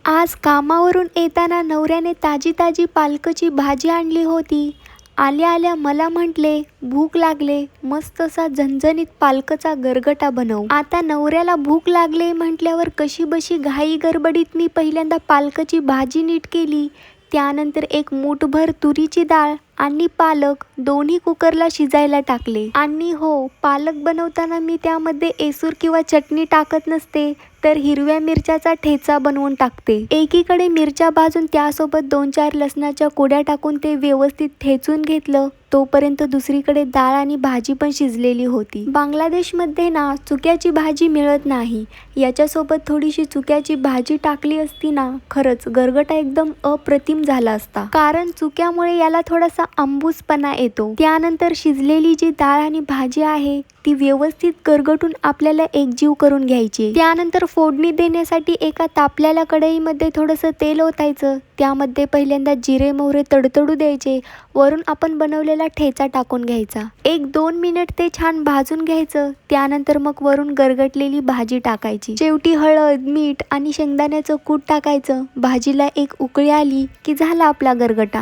आज कामावरून येताना नवऱ्याने ताजी ताजी पालकाची भाजी आणली होती. आल्या आल्या मला म्हटले, भूक लागले, मस्त असा झणझणीत पालकाचा गरगटा बनव. आता नवऱ्याला भूक लागले म्हटल्यावर कशीबशी घाई गडबडीत मी पहिल्यांदा पालकाची भाजी नीट केली. त्यानंतर एक मूठभर तुरीची डाळ आणि पालक दोन्ही कुकरला शिजायला टाकले. आणि हो, पालक बनवताना मी त्यामध्ये एसूर किंवा चटणी टाकत नसते, तर हिरव्या मिरच्याचा ठेचा बनवून टाकते. एकीकडे मिरच्या भाजून त्यासोबत 2-4 लसणाच्या कुड्या टाकून ते व्यवस्थित ठेचून घेतलं. तोपर्यंत दुसरीकडे डाळ आणि भाजी पण शिजलेली होती. बांगलादेशमध्ये ना चुक्याची भाजी मिळत नाही. याच्यासोबत थोडीशी चुक्याची भाजी टाकली असती ना, खरंच गरगटा एकदम अप्रतिम झाला असता. कारण चुक्यामुळे याला थोडासा आंबूसपणा येतो. त्यानंतर शिजलेली जी डाळ आणि भाजी आहे ती व्यवस्थित गरगटून आपल्याला एकजीव करून घ्यायची. त्यानंतर फोडणी देण्यासाठी एका तापलेल्या कढईमध्ये थोडंसं तेल ओतायचं. त्यामध्ये पहिल्यांदा जिरे मोहरे तडतडू द्यायचे. वरून आपण बनवलेला ठेचा टाकून घ्यायचा. 1-2 मिनिट ते छान भाजून घ्यायचं. त्यानंतर मग वरून गरगटलेली भाजी टाकायची. शेवटी हळद, मीठ आणि शेंगदाण्याचं कूट टाकायचं. भाजीला एक उकळी आली की झाला आपला गरगटा.